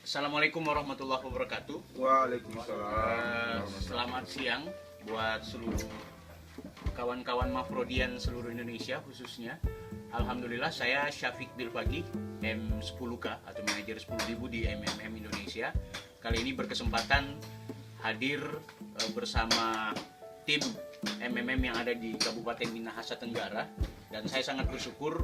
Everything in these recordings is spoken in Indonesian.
Assalamualaikum warahmatullahi wabarakatuh. Waalaikumsalam. Selamat siang buat seluruh kawan-kawan Mafrodian seluruh Indonesia khususnya. Alhamdulillah saya Syafiq Bilfagi, M10K atau manajer 10.000 di MMM Indonesia. Kali ini berkesempatan hadir bersama tim MMM yang ada di Kabupaten Minahasa Tenggara, dan saya sangat bersyukur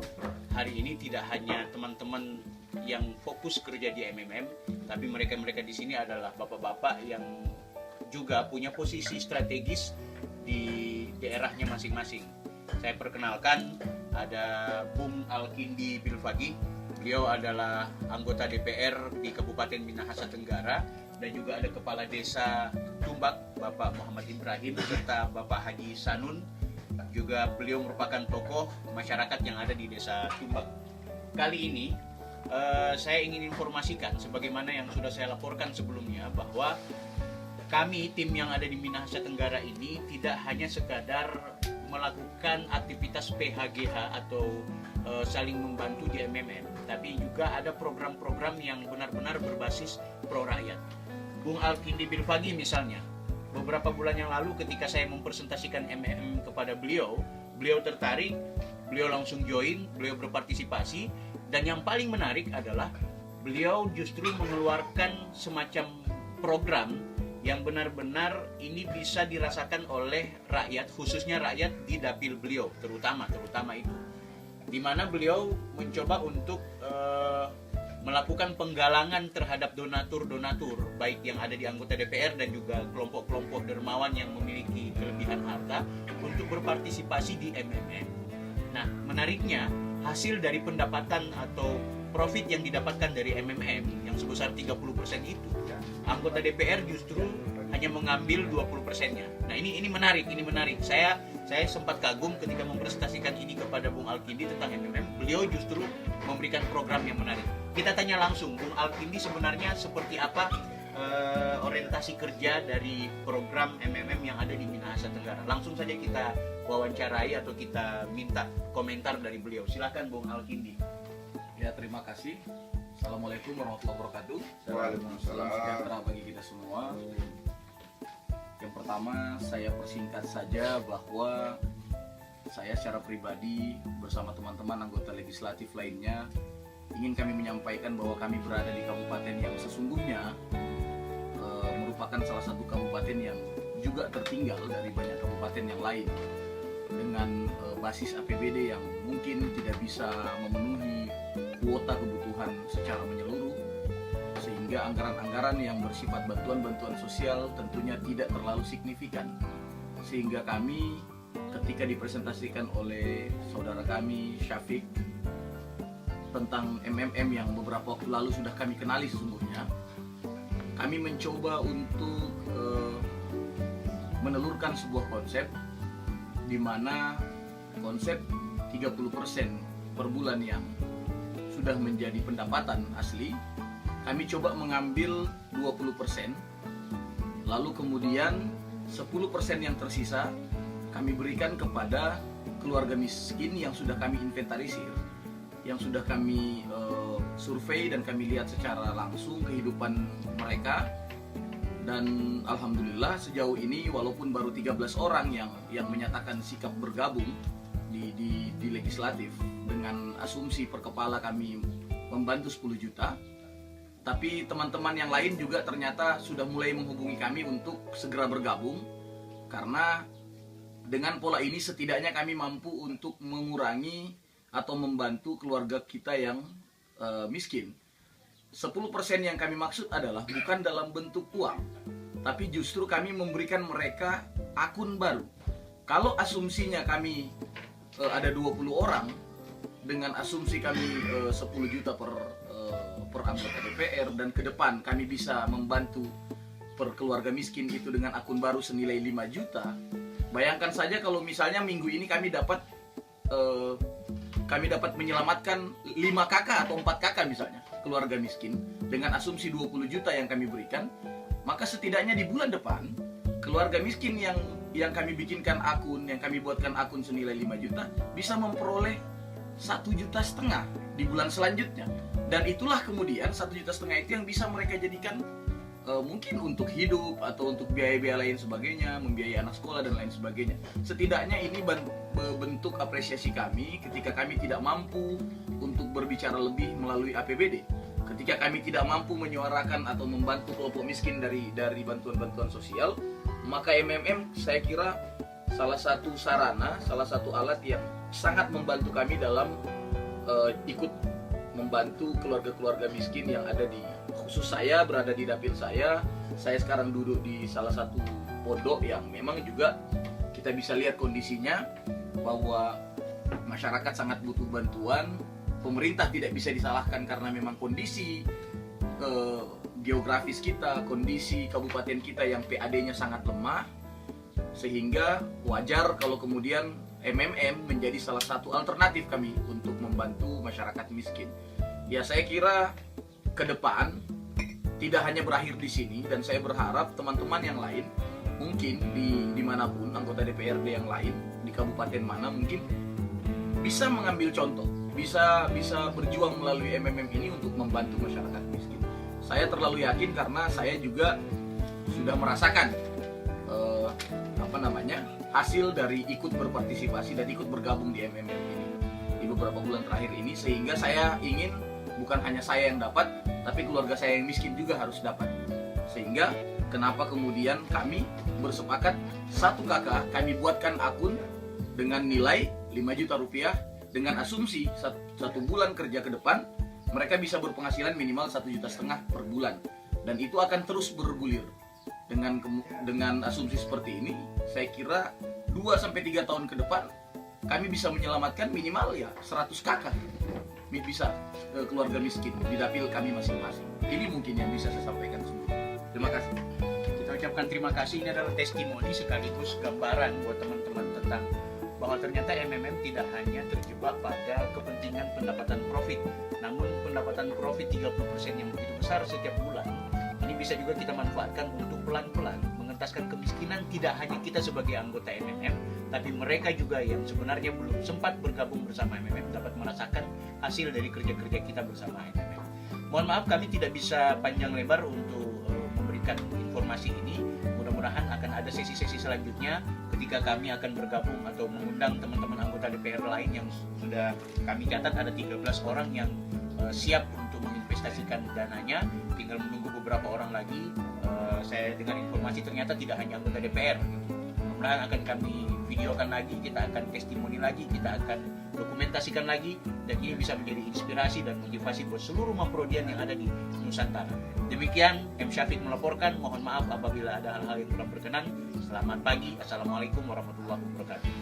hari ini tidak hanya teman-teman yang fokus kerja di MMM, tapi mereka-mereka di sini adalah bapak-bapak yang juga punya posisi strategis di daerahnya masing-masing. Saya perkenalkan, ada Bung Alkindi Bilfagi. Beliau adalah anggota DPR di Kabupaten Minahasa Tenggara, dan juga ada Kepala Desa Tumbak, Bapak Muhammad Ibrahim, serta Bapak Haji Sanun. Juga beliau merupakan tokoh masyarakat yang ada di Desa Tumbak. Kali ini saya ingin informasikan, sebagaimana yang sudah saya laporkan sebelumnya, bahwa kami tim yang ada di Minahasa Tenggara ini tidak hanya sekadar melakukan aktivitas PHGH atau saling membantu di MMM, tapi juga ada program-program yang benar-benar berbasis pro rakyat. Bung Alkindi Bilfagi misalnya, beberapa bulan yang lalu ketika saya mempresentasikan MMM kepada beliau tertarik, beliau langsung join, beliau berpartisipasi, dan yang paling menarik adalah beliau justru mengeluarkan semacam program yang benar-benar ini bisa dirasakan oleh rakyat, khususnya rakyat di dapil beliau, terutama itu, di mana beliau mencoba untuk melakukan penggalangan terhadap donatur baik yang ada di anggota DPR dan juga kelompok-kelompok dermawan yang memiliki kelebihan harta untuk berpartisipasi di MMM. Nah, menariknya hasil dari pendapatan atau profit yang didapatkan dari MMM yang sebesar 30% itu, anggota DPR justru hanya mengambil 20%-nya. Nah, ini menarik. Saya sempat kagum ketika mempresentasikan ini kepada Bung Alkindi tentang MMM. Beliau justru memberikan program yang menarik. Kita tanya langsung, Bung Alkindi sebenarnya seperti apa orientasi kerja dari program MMM yang ada di Minahasa Tenggara. Langsung saja kita wawancarai atau kita minta komentar dari beliau. Silakan Bung Alkindi. Ya, terima kasih. Assalamualaikum warahmatullahi wabarakatuh. Waalaikumsalam. Salam sejahtera bagi kita semua. Yang pertama, saya persingkat saja bahwa saya secara pribadi bersama teman-teman anggota legislatif lainnya ingin kami menyampaikan bahwa kami berada di kabupaten yang sesungguhnya merupakan salah satu kabupaten yang juga tertinggal dari banyak kabupaten yang lain, dengan basis APBD yang mungkin tidak bisa memenuhi kuota kebutuhan secara menyeluruh, sehingga anggaran-anggaran yang bersifat bantuan-bantuan sosial tentunya tidak terlalu signifikan. Sehingga kami ketika dipresentasikan oleh saudara kami Syafiq tentang MMM yang beberapa waktu lalu sudah kami kenali sesungguhnya, kami mencoba untuk menelurkan sebuah konsep di mana konsep 30% per bulan yang sudah menjadi pendapatan asli, kami coba mengambil 20%, lalu kemudian 10% yang tersisa kami berikan kepada keluarga miskin yang sudah kami inventarisir, yang sudah kami survei dan kami lihat secara langsung kehidupan mereka. Dan alhamdulillah sejauh ini walaupun baru 13 orang yang menyatakan sikap bergabung di legislatif dengan asumsi per kepala kami membantu 10 juta, tapi teman-teman yang lain juga ternyata sudah mulai menghubungi kami untuk segera bergabung, karena dengan pola ini setidaknya kami mampu untuk mengurangi atau membantu keluarga kita yang miskin. 10% yang kami maksud adalah bukan dalam bentuk uang, tapi justru kami memberikan mereka akun baru. Kalau asumsinya kami ada 20 orang, dengan asumsi kami 10 juta per anggota DPR, dan ke depan kami bisa membantu per keluarga miskin itu dengan akun baru senilai 5 juta. Bayangkan saja kalau misalnya minggu ini kami dapat menyelamatkan 5 kakak atau 4 kakak misalnya, keluarga miskin, dengan asumsi 20 juta yang kami berikan, maka setidaknya di bulan depan keluarga miskin yang kami bikinkan akun, yang kami buatkan akun senilai 5 juta bisa memperoleh 1,5 juta di bulan selanjutnya. Dan itulah kemudian 1,5 juta itu yang bisa mereka jadikan mungkin untuk hidup atau untuk biaya-biaya lain sebagainya, membiayai anak sekolah dan lain sebagainya. Setidaknya ini bentuk apresiasi kami ketika kami tidak mampu untuk berbicara lebih melalui APBD. Ketika kami tidak mampu menyuarakan atau membantu kelompok miskin dari bantuan-bantuan sosial, maka MMM saya kira salah satu sarana, salah satu alat yang sangat membantu kami dalam ikut membantu keluarga-keluarga miskin yang ada di, khusus saya berada di dapil saya sekarang duduk di salah satu pondok yang memang juga kita bisa lihat kondisinya bahwa masyarakat sangat butuh bantuan. Pemerintah tidak bisa disalahkan karena memang kondisi geografis kita, kondisi kabupaten kita yang PAD-nya sangat lemah, sehingga wajar kalau kemudian MMM menjadi salah satu alternatif kami untuk membantu masyarakat miskin. Ya, saya kira ke depan tidak hanya berakhir di sini, dan saya berharap teman-teman yang lain mungkin dimanapun, anggota DPRD yang lain di kabupaten mana mungkin bisa mengambil contoh, bisa berjuang melalui MMM ini untuk membantu masyarakat miskin. Saya terlalu yakin karena saya juga sudah merasakan hasil dari ikut berpartisipasi dan ikut bergabung di MMM ini di beberapa bulan terakhir ini, sehingga saya ingin bukan hanya saya yang dapat, tapi keluarga saya yang miskin juga harus dapat. Sehingga kenapa kemudian kami bersepakat, satu kakak kami buatkan akun dengan nilai 5 juta rupiah dengan asumsi satu bulan kerja ke depan mereka bisa berpenghasilan minimal 1,5 juta per bulan, dan itu akan terus bergulir. Dengan asumsi seperti ini, saya kira 2-3 tahun ke depan kami bisa menyelamatkan minimal ya 100 kakak bisa keluarga miskin di dapil kami masing-masing. Ini mungkin yang bisa saya sampaikan semua. Terima kasih. Kita ucapkan terima kasih. Ini adalah testimoni sekaligus gambaran buat teman-teman tentang bahwa ternyata MMM tidak hanya terjebak pada kepentingan pendapatan profit, namun pendapatan profit 30% yang begitu besar setiap bulan ini bisa juga kita manfaatkan untuk pelan-pelan mengentaskan kemiskinan, tidak hanya kita sebagai anggota MMM, tapi mereka juga yang sebenarnya belum sempat bergabung bersama MMM dapat merasakan hasil dari kerja-kerja kita bersama MMM. Mohon maaf kami tidak bisa panjang lebar untuk memberikan informasi ini. Mudah-mudahan akan ada sesi-sesi selanjutnya ketika kami akan bergabung atau mengundang teman-teman anggota DPR lain yang sudah kami catat ada 13 orang yang siap untuk menginvestasikan dananya, tinggal menunggu beberapa orang lagi. Saya dengar informasi ternyata tidak hanya anggota DPR. Mudah-mudahan akan kami videokan lagi, kita akan testimoni lagi, kita akan dokumentasikan lagi, dan ini bisa menjadi inspirasi dan motivasi buat seluruh Maprodian yang ada di Nusantara. Demikian, M. Syafiq melaporkan. Mohon maaf apabila ada hal-hal yang kurang berkenan. Selamat pagi. Assalamualaikum warahmatullahi wabarakatuh.